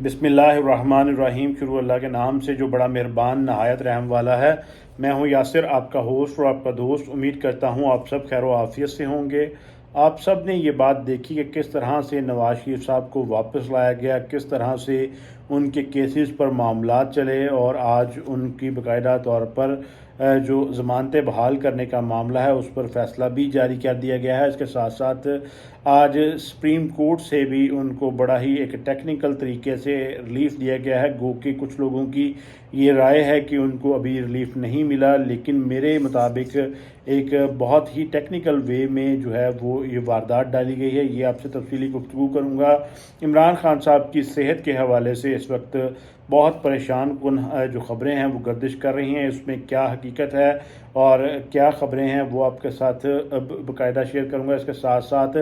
بسم اللہ الرحمن الرحیم، شروع اللہ کے نام سے جو بڑا مہربان نہایت رحم والا ہے۔ میں ہوں یاسر، آپ کا ہوسٹ اور آپ کا دوست۔ امید کرتا ہوں آپ سب خیر و عافیت سے ہوں گے۔ آپ سب نے یہ بات دیکھی کہ کس طرح سے نواز شریف صاحب کو واپس لایا گیا، کس طرح سے ان کے کیسز پر معاملات چلے، اور آج ان کی باقاعدہ طور پر جو ضمانتیں بحال کرنے کا معاملہ ہے اس پر فیصلہ بھی جاری کر دیا گیا ہے۔ اس کے ساتھ ساتھ آج سپریم کورٹ سے بھی ان کو بڑا ہی ایک ٹیکنیکل طریقے سے ریلیف دیا گیا ہے۔ گو کہ کچھ لوگوں کی یہ رائے ہے کہ ان کو ابھی ریلیف نہیں ملا، لیکن میرے مطابق ایک بہت ہی ٹیکنیکل وے میں جو ہے وہ یہ واردات ڈالی گئی ہے۔ یہ آپ سے تفصیلی گفتگو کروں گا۔ عمران خان صاحب کی صحت کے حوالے سے اس وقت بہت پریشان کن جو خبریں ہیں وہ گردش کر رہی ہیں، اس میں کیا حقیقت ہے اور کیا خبریں ہیں وہ آپ کے ساتھ باقاعدہ شیئر کروں گا۔ اس کے ساتھ ساتھ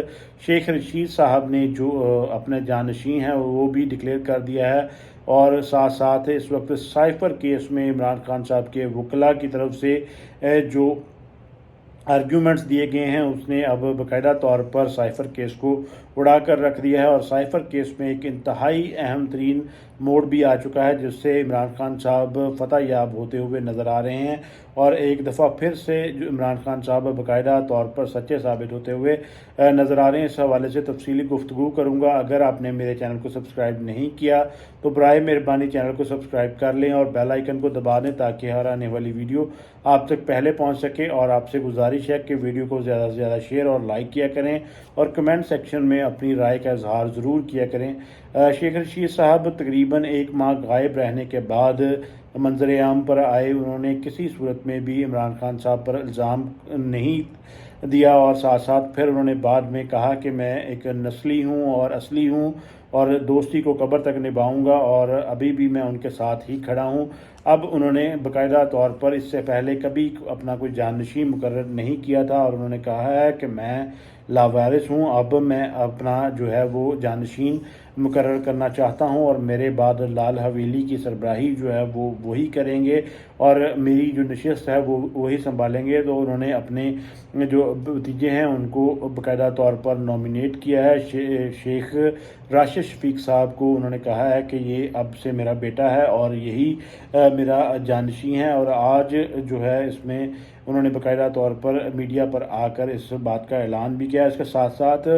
شیخ رشید صاحب نے جو اپنے جانشین ہیں وہ بھی ڈکلیئر کر دیا ہے، اور ساتھ ساتھ اس وقت سائفر کیس میں عمران خان صاحب کے وکلاء کی طرف سے جو آرگیومنٹس دیے گئے ہیں اس نے اب باقاعدہ طور پر سائفر کیس کو اڑا کر رکھ دیا ہے، اور سائفر کیس میں ایک انتہائی اہم ترین موڑ بھی آ چکا ہے جس سے عمران خان صاحب فتح یاب ہوتے ہوئے نظر آ رہے ہیں، اور ایک دفعہ پھر سے جو عمران خان صاحب باقاعدہ طور پر سچے ثابت ہوتے ہوئے نظر آ رہے ہیں۔ اس حوالے سے تفصیلی گفتگو کروں گا۔ اگر آپ نے میرے چینل کو سبسکرائب نہیں کیا تو برائے مہربانی چینل کو سبسکرائب کر لیں اور بیل آئیکن کو دبا دیں تاکہ ہر آنے والی ویڈیو آپ تک پہلے پہنچ سکے، اور آپ سے گزارش ہے کہ ویڈیو کو زیادہ سے زیادہ شیئر اور لائک کیا کریں، اور کمنٹ سیکشن میں اپنی رائے کا اظہار ضرور کیا کریں۔ شیخ رشید صاحب تقریباً 1 ماہ غائب رہنے کے بعد منظر عام پر آئے۔ انہوں نے کسی صورت میں بھی عمران خان صاحب پر الزام نہیں دیا، اور ساتھ ساتھ پھر انہوں نے بعد میں کہا کہ میں ایک نسلی ہوں اور اصلی ہوں اور دوستی کو قبر تک نبھاؤں گا، اور ابھی بھی میں ان کے ساتھ ہی کھڑا ہوں۔ اب انہوں نے باقاعدہ طور پر اس سے پہلے کبھی اپنا کوئی جانشین مقرر نہیں کیا تھا، اور انہوں نے کہا ہے کہ میں لاوارث ہوں، اب میں اپنا جو ہے وہ جانشین مقرر کرنا چاہتا ہوں، اور میرے بعد لال حویلی کی سربراہی جو ہے وہ وہی کریں گے، اور میری جو نشست ہے وہ وہی سنبھالیں گے۔ تو انہوں نے اپنے جو بھتیجے ہیں ان کو باقاعدہ طور پر نامینیٹ کیا ہے۔ شیخ راشد شفیق صاحب کو انہوں نے کہا ہے کہ یہ اب سے میرا بیٹا ہے اور یہی میرا جانشین ہے، اور آج جو ہے اس میں انہوں نے باقاعدہ طور پر میڈیا پر آ کر اس بات کا اعلان بھی کیا۔ اس کے ساتھ ساتھ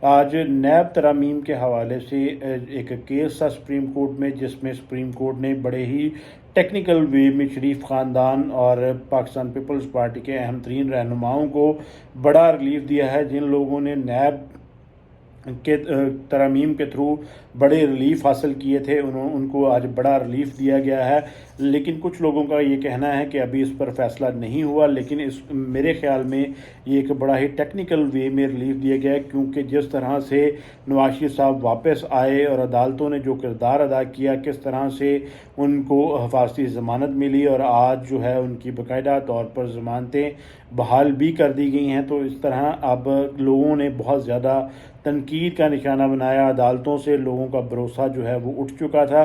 آج نیب ترامیم کے حوالے سے ایک کیس تھا سپریم کورٹ میں، جس میں سپریم کورٹ نے بڑے ہی ٹیکنیکل وے میں شریف خاندان اور پاکستان پیپلز پارٹی کے اہم ترین رہنماؤں کو بڑا ریلیف دیا ہے۔ جن لوگوں نے نیب کے ترامیم کے تھرو بڑے ریلیف حاصل کیے تھے ان کو آج بڑا ریلیف دیا گیا ہے، لیکن کچھ لوگوں کا یہ کہنا ہے کہ ابھی اس پر فیصلہ نہیں ہوا، لیکن میرے خیال میں یہ ایک بڑا ہی ٹیکنیکل وے میں ریلیف دیا گیا ہے، کیونکہ جس طرح سے نواز شریف صاحب واپس آئے اور عدالتوں نے جو کردار ادا کیا، کس طرح سے ان کو حفاظتی ضمانت ملی، اور آج جو ہے ان کی باقاعدہ طور پر ضمانتیں بحال بھی کر دی گئی ہیں، تو اس طرح اب لوگوں نے بہت زیادہ تنقید کا نشانہ بنایا، عدالتوں سے لوگوں کا بھروسہ جو ہے وہ اٹھ چکا تھا،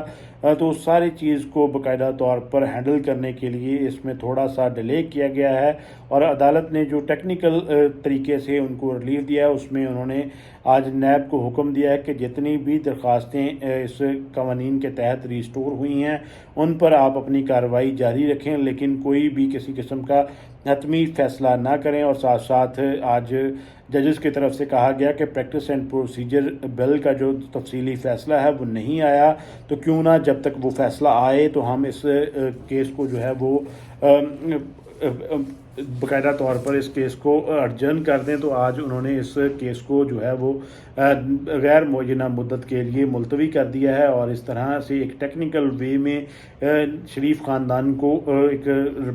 تو اس ساری چیز کو باقاعدہ طور پر ہینڈل کرنے کے لیے اس میں تھوڑا سا ڈیلے کیا گیا ہے، اور عدالت نے جو ٹیکنیکل طریقے سے ان کو ریلیف دیا ہے اس میں انہوں نے آج نیب کو حکم دیا ہے کہ جتنی بھی درخواستیں اس قوانین کے تحت ریسٹور ہوئی ہیں ان پر آپ اپنی کارروائی جاری رکھیں، لیکن کوئی بھی کسی قسم کا حتمی فیصلہ نہ کریں، اور ساتھ ساتھ آج ججز کی طرف سے کہا گیا کہ پریکٹس اینڈ پروسیجر بل کا جو تفصیلی فیصلہ ہے وہ نہیں آیا، تو کیوں نہ جب تک وہ فیصلہ آئے تو ہم اس کیس کو جو ہے وہ باقاعدہ طور پر اس کیس کو ارجن کر دیں۔ تو آج انہوں نے اس کیس کو جو ہے وہ غیر معینہ مدت کے لیے ملتوی کر دیا ہے، اور اس طرح سے ایک ٹیکنیکل وے میں شریف خاندان کو ایک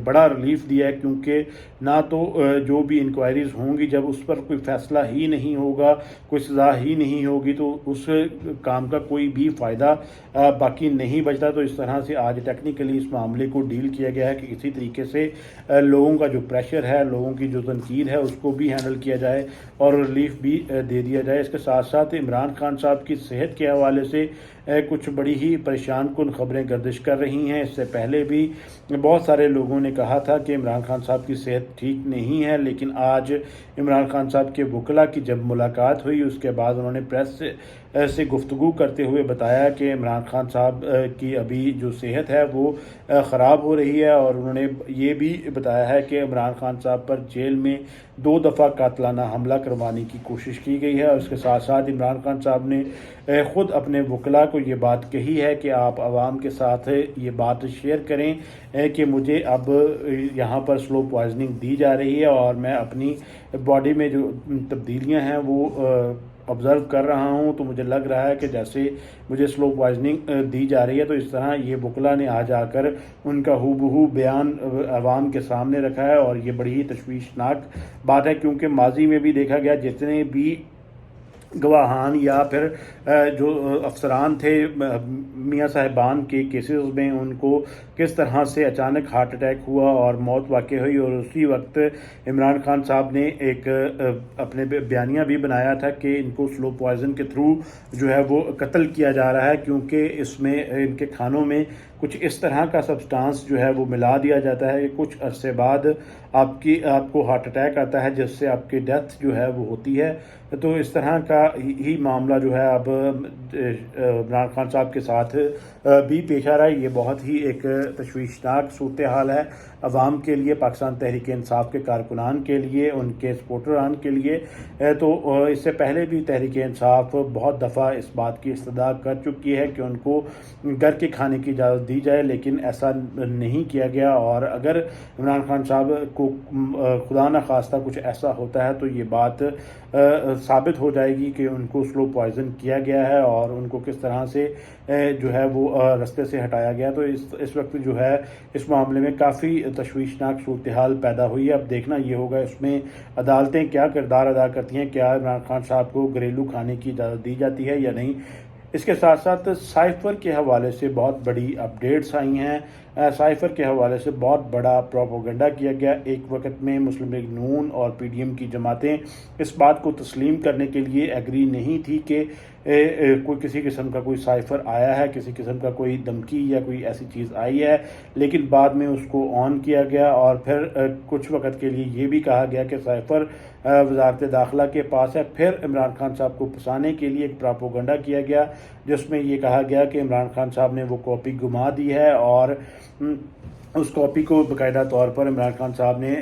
بڑا ریلیف دیا ہے، کیونکہ نہ تو جو بھی انکوائریز ہوں گی جب اس پر کوئی فیصلہ ہی نہیں ہوگا، کوئی سزا ہی نہیں ہوگی، تو اس کام کا کوئی بھی فائدہ باقی نہیں بچتا۔ تو اس طرح سے آج ٹیکنیکلی اس معاملے کو ڈیل کیا گیا ہے کہ کسی طریقے سے لوگوں کا جو پریشر ہے، لوگوں کی جو تنقید ہے اس کو بھی ہینڈل کیا جائے اور ریلیف بھی دے دیا جائے۔ اس کے ساتھ ساتھ عمران خان صاحب کی صحت کے حوالے سے کچھ بڑی ہی پریشان کن خبریں گردش کر رہی ہیں۔ اس سے پہلے بھی بہت سارے لوگوں نے کہا تھا کہ عمران خان صاحب کی صحت ٹھیک نہیں ہے، لیکن آج عمران خان صاحب کے وکلاء کی جب ملاقات ہوئی اس کے بعد انہوں نے پریس سے گفتگو کرتے ہوئے بتایا کہ عمران خان صاحب کی ابھی جو صحت ہے وہ خراب ہو رہی ہے، اور انہوں نے یہ بھی بتایا ہے کہ عمران خان صاحب پر جیل میں 2 دفعہ قاتلانہ حملہ کروانے کی کوشش کی گئی ہے، اور اس کے ساتھ ساتھ عمران خان صاحب نے خود اپنے وکلاء کو یہ بات کہی ہے کہ آپ عوام کے ساتھ یہ بات شیئر کریں کہ مجھے اب یہاں پر سلو پوائزننگ دی جا رہی ہے، اور میں اپنی باڈی میں جو تبدیلیاں ہیں وہ آبزرو کر رہا ہوں، تو مجھے لگ رہا ہے کہ جیسے مجھے سلو پوائزننگ دی جا رہی ہے۔ تو اس طرح یہ وکلاء نے آج آ کر ان کا ہو بہو بیان عوام کے سامنے رکھا ہے، اور یہ بڑی ہی تشویشناک بات ہے، کیونکہ ماضی میں بھی دیکھا گیا جتنے بھی گواہان یا پھر جو افسران تھے میاں صاحبان کے کیسز میں، ان کو کس طرح سے اچانک ہارٹ اٹیک ہوا اور موت واقع ہوئی، اور اسی وقت عمران خان صاحب نے ایک اپنے بیانیہ بھی بنایا تھا کہ ان کو سلو پوائزن کے تھرو جو ہے وہ قتل کیا جا رہا ہے، کیونکہ اس میں ان کے کھانوں میں کچھ اس طرح کا سبسٹانس جو ہے وہ ملا دیا جاتا ہے کہ کچھ عرصے بعد آپ کو ہارٹ اٹیک آتا ہے، جس سے آپ کی ڈیتھ جو ہے وہ ہوتی ہے۔ تو اس طرح کا ہی معاملہ جو ہے اب عمران خان صاحب کے ساتھ بھی پیش آ رہا ہے۔ یہ بہت ہی ایک تشویشناک صورتحال ہے عوام کے لیے، پاکستان تحریک انصاف کے کارکنان کے لیے، ان کے سپورٹران کے لیے۔ تو اس سے پہلے بھی تحریک انصاف بہت دفعہ اس بات کی استدعا کر چکی ہے کہ ان کو گھر کے کھانے کی اجازت دی جائے، لیکن ایسا نہیں کیا گیا، اور اگر عمران خان صاحب کو خدا نخواستہ کچھ ایسا ہوتا ہے تو یہ بات ثابت ہو جائے گی کہ ان کو سلو پوائزن کیا گیا ہے اور ان کو کس طرح سے جو ہے وہ رستے سے ہٹایا گیا۔ تو اس وقت جو ہے اس معاملے میں کافی تشویشناک صورتحال پیدا ہوئی ہے۔ اب دیکھنا یہ ہوگا اس میں عدالتیں کیا کردار ادا کرتی ہیں، کیا عمران خان صاحب کو گھریلو کھانے کی اجازت دی جاتی ہے یا نہیں۔ اس کے ساتھ ساتھ سائفر کے حوالے سے بہت بڑی اپڈیٹس آئی ہیں۔ سائفر کے حوالے سے بہت بڑا پروپیگنڈا کیا گیا۔ ایک وقت میں مسلم لیگ نون اور پی ڈی ایم کی جماعتیں اس بات کو تسلیم کرنے کے لیے ایگری نہیں تھی کہ کوئی کسی قسم کا کوئی سائفر آیا ہے، کسی قسم کا کوئی دھمکی یا کوئی ایسی چیز آئی ہے، لیکن بعد میں اس کو آن کیا گیا، اور پھر کچھ وقت کے لیے یہ بھی کہا گیا کہ سائفر وزارت داخلہ کے پاس ہے۔ پھر عمران خان صاحب کو پھنسانے کے لیے ایک پروپیگنڈا کیا گیا جس میں یہ کہا گیا کہ عمران خان صاحب نے وہ کاپی گما دی ہے، اور اس کاپی کو باقاعدہ طور پر عمران خان صاحب نے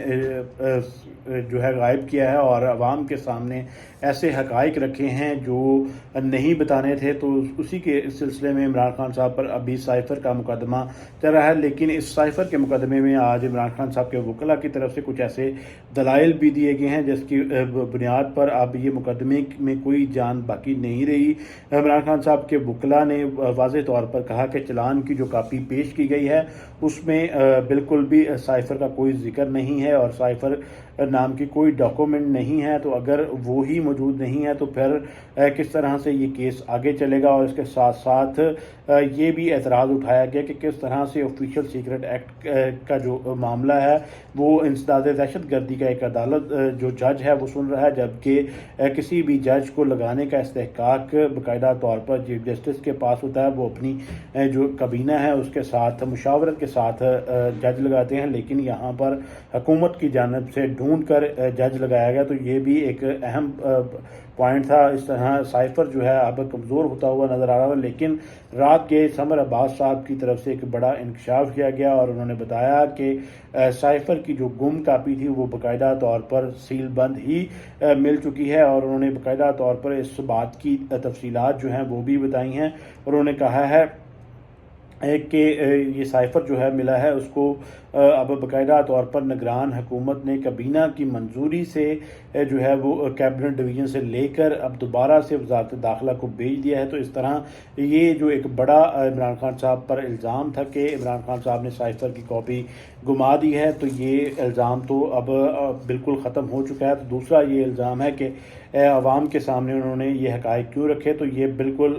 جو ہے غائب کیا ہے، اور عوام کے سامنے ایسے حقائق رکھے ہیں جو نہیں بتانے تھے۔ تو اسی کے سلسلے میں عمران خان صاحب پر ابھی سائفر کا مقدمہ چل رہا ہے، لیکن اس سائفر کے مقدمے میں آج عمران خان صاحب کے وکلاء کی طرف سے کچھ ایسے دلائل بھی دیے گئے ہیں جس کی بنیاد پر اب یہ مقدمے میں کوئی جان باقی نہیں رہی۔ عمران خان صاحب کے وکلاء نے واضح طور پر کہا کہ چلان کی جو کاپی پیش کی گئی ہے اس میں بالکل بھی سائفر کا کوئی ذکر نہیں ہے، اور سائفر نام کی کوئی ڈاکومنٹ نہیں ہے۔ تو اگر وہی موجود نہیں ہے تو پھر کس طرح سے یہ کیس آگے چلے گا، اور اس کے ساتھ ساتھ یہ بھی اعتراض اٹھایا گیا کہ کس طرح سے آفیشیل سیکرٹ ایکٹ کا جو معاملہ ہے وہ انسداد دہشت گردی کا ایک عدالت جو جج ہے وہ سن رہا ہے، جبکہ کسی بھی جج کو لگانے کا استحقاق باقاعدہ طور پر چیف جسٹس کے پاس ہوتا ہے، وہ اپنی جو کابینہ ہے اس کے ساتھ مشاورت کے ساتھ جج لگاتے ہیں، لیکن یہاں پر حکومت کی جانب سے ڈھونڈ کر جج لگایا گیا۔ تو یہ بھی ایک اہم پوائنٹ تھا۔ اس طرح سائفر جو ہے اب کمزور ہوتا ہوا نظر آ رہا تھا، لیکن رات کے سمر عباس صاحب کی طرف سے ایک بڑا انکشاف کیا گیا، اور انہوں نے بتایا کہ سائفر کی جو گم کاپی تھی وہ باقاعدہ طور پر سیل بند ہی مل چکی ہے، اور انہوں نے باقاعدہ طور پر اس بات کی تفصیلات جو ہیں وہ بھی بتائی ہیں، اور انہوں نے کہا ہے کہ یہ سائفر جو ہے ملا ہے اس کو اب باقاعدہ طور پر نگران حکومت نے کابینہ کی منظوری سے جو ہے وہ کیبنٹ ڈویژن سے لے کر اب دوبارہ سے وزارت داخلہ کو بھیج دیا ہے۔ تو اس طرح یہ جو ایک بڑا عمران خان صاحب پر الزام تھا کہ عمران خان صاحب نے سائفر کی کاپی گما دی ہے، تو یہ الزام تو اب بالکل ختم ہو چکا ہے۔ تو دوسرا یہ الزام ہے کہ عوام کے سامنے انہوں نے یہ حقائق کیوں رکھے؟ تو یہ بالکل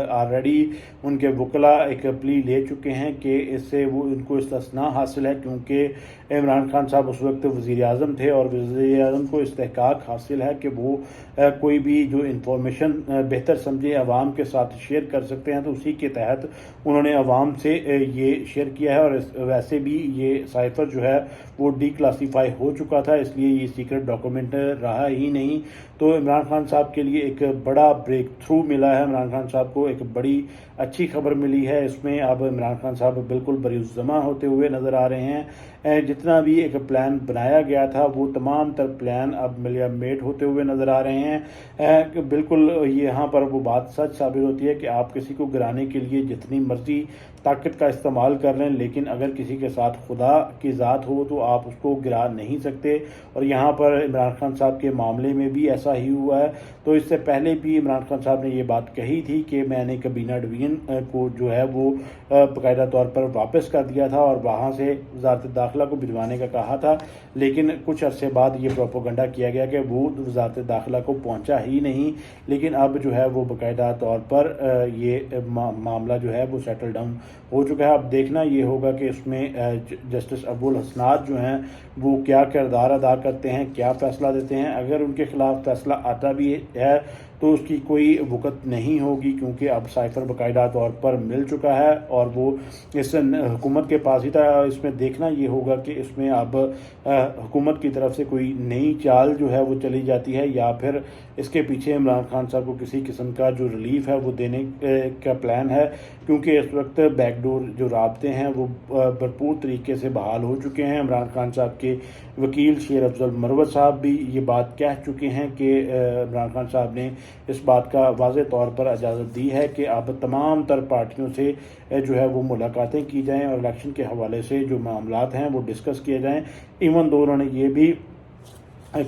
آلریڈی ان کے وکلاء ایک پلی لے چکے ہیں کہ اس سے وہ ان کو استثناء حاصل ہے، کیونکہ عمران خان صاحب اس وقت وزیر اعظم تھے اور وزیر اعظم کو استحقاق حاصل ہے کہ وہ کوئی بھی جو انفارمیشن بہتر سمجھے عوام کے ساتھ شیئر کر سکتے ہیں، تو اسی کے تحت انہوں نے عوام سے یہ شیئر کیا ہے۔ اور ویسے بھی یہ سائفر جو ہے وہ ڈی کلاسیفائی ہو چکا تھا، اس لیے یہ سیکرٹ ڈاکومنٹ رہا ہی نہیں۔ تو عمران خان صاحب کے لیے ایک بڑا بریک تھرو ملا ہے، عمران خان صاحب کو ایک بڑی اچھی خبر ملی ہے۔ اس میں اب عمران خان صاحب بالکل بری الزماں ہوتے ہوئے نظر آ رہے ہیں۔ جتنا بھی ایک پلان بنایا گیا تھا وہ تمام تر پلان اب ملیا میٹ ہوتے ہوئے نظر آ رہے ہیں۔ بالکل یہاں پر وہ بات سچ ثابت ہوتی ہے کہ آپ کسی کو گرانے کے لیے جتنی مرضی طاقت کا استعمال کر لیں، لیکن اگر کسی کے ساتھ خدا کی ذات ہو تو آپ اس کو گرا نہیں سکتے۔ اور یہاں پر عمران خان صاحب کے معاملے میں بھی ایسا ہی ہوا ہے۔ تو اس سے پہلے بھی عمران خان صاحب نے یہ بات کہی تھی کہ میں نے کابینہ ڈویژن کو جو ہے وہ باقاعدہ طور پر واپس کر دیا تھا اور وہاں سے وزارت داخلہ کو بھجوانے کا کہا تھا، لیکن کچھ عرصے بعد یہ پروپیگنڈا کیا گیا کہ وہ وزارت داخلہ کو پہنچا ہی نہیں۔ لیکن اب جو ہے وہ باقاعدہ طور پر یہ معاملہ جو ہے وہ سیٹل ڈاؤن ہو چکا ہے۔ اب دیکھنا یہ ہوگا کہ اس میں جسٹس ابو الحسنات جو ہیں وہ کیا کردار ادا کرتے ہیں، کیا فیصلہ دیتے ہیں۔ اگر ان کے خلاف فیصلہ آتا بھی ہے تو اس کی کوئی وقت نہیں ہوگی، کیونکہ اب سائفر باقاعدہ طور پر مل چکا ہے اور وہ اس حکومت کے پاس ہی تھا۔ اس میں دیکھنا یہ ہوگا کہ اس میں اب حکومت کی طرف سے کوئی نئی چال جو ہے وہ چلی جاتی ہے یا پھر اس کے پیچھے عمران خان صاحب کو کسی قسم کا جو ریلیف ہے وہ دینے کا پلان ہے، کیونکہ اس وقت بیک ڈور جو رابطے ہیں وہ بھرپور طریقے سے بحال ہو چکے ہیں۔ عمران خان صاحب کے وکیل شیر افضل مروت صاحب بھی یہ بات کہہ چکے ہیں کہ عمران خان صاحب نے اس بات کا واضح طور پر اجازت دی ہے کہ اب تمام تر پارٹیوں سے جو ہے وہ ملاقاتیں کی جائیں اور الیکشن کے حوالے سے جو معاملات ہیں وہ ڈسکس کیے جائیں۔ ایون دو انہوں نے یہ بھی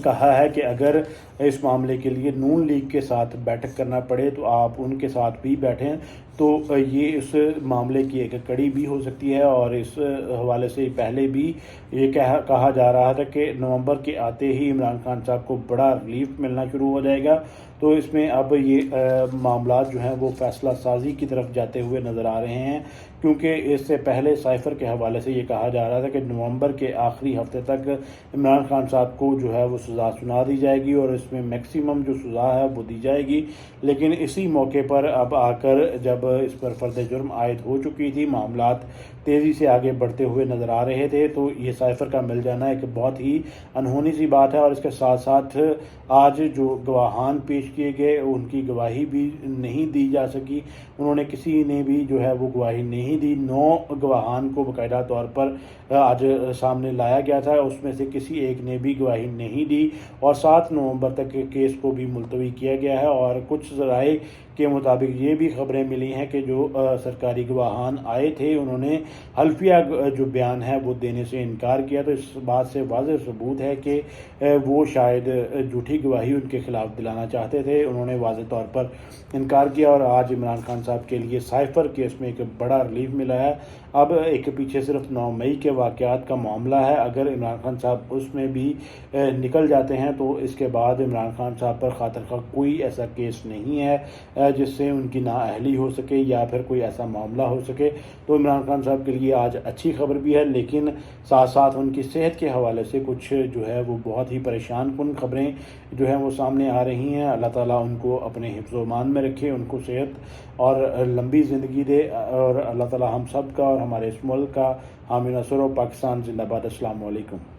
کہا ہے کہ اگر اس معاملے کے لیے نون لیگ کے ساتھ بیٹھک کرنا پڑے تو آپ ان کے ساتھ بھی بیٹھیں، تو یہ اس معاملے کی ایک کڑی بھی ہو سکتی ہے۔ اور اس حوالے سے پہلے بھی یہ کہا جا رہا تھا کہ نومبر کے آتے ہی عمران خان صاحب کو بڑا ریلیف ملنا شروع ہو جائے گا۔ تو اس میں اب یہ معاملات جو ہیں وہ فیصلہ سازی کی طرف جاتے ہوئے نظر آ رہے ہیں، کیونکہ اس سے پہلے سائفر کے حوالے سے یہ کہا جا رہا تھا کہ نومبر کے آخری ہفتے تک عمران خان صاحب کو جو ہے وہ سزا سنا دی جائے گی اور اس میں میکسیمم جو سزا ہے وہ دی جائے گی۔ لیکن اسی موقع پر اب آ کر جب اس پر فرد جرم عائد ہو چکی تھی، معاملات تیزی سے آگے بڑھتے ہوئے نظر آ رہے تھے، تو یہ سائفر کا مل جانا ایک بہت ہی انہونی سی بات ہے۔ اور اس کے ساتھ ساتھ آج جو گواہان پیش کیے گئے ان کی گواہی بھی نہیں دی جا سکی، انہوں نے کسی نے بھی جو ہے وہ گواہی نہیں دی۔ 9 گواہان کو باقاعدہ طور پر آج سامنے لایا گیا تھا، اس میں سے کسی ایک نے بھی گواہی نہیں دی اور 7 نومبر تک کیس کو بھی ملتوی کیا گیا ہے۔ اور کچھ ذرائع کے مطابق یہ بھی خبریں ملی ہیں کہ جو سرکاری گواہان آئے تھے انہوں نے حلفیہ جو بیان ہے وہ دینے سے انکار کیا، تو اس بات سے واضح ثبوت ہے کہ وہ شاید جھوٹی گواہی ان کے خلاف دلانا چاہتے تھے، انہوں نے واضح طور پر انکار کیا۔ اور آج عمران خان صاحب کے لیے سائفر کیس میں ایک بڑا ریلیف ملا ہے۔ اب ایک پیچھے صرف 9 مئی کے واقعات کا معاملہ ہے، اگر عمران خان صاحب اس میں بھی نکل جاتے ہیں تو اس کے بعد عمران خان صاحب پر خاطر خواہ کوئی ایسا کیس نہیں ہے جس سے ان کی نااہلی ہو سکے یا پھر کوئی ایسا معاملہ ہو سکے۔ تو عمران خان صاحب کے لیے آج اچھی خبر بھی ہے، لیکن ساتھ ساتھ ان کی صحت کے حوالے سے کچھ جو ہے وہ بہت ہی پریشان کن خبریں جو ہیں وہ سامنے آ رہی ہیں۔ اللہ تعالیٰ ان کو اپنے حفظ و امان میں رکھے، ان کو صحت اور لمبی زندگی دے، اور اللہ تعالیٰ ہم سب کا اور ہمارے اس ملک کا حامی نصر ہو۔ پاکستان زندہ باد۔ السلام علیکم۔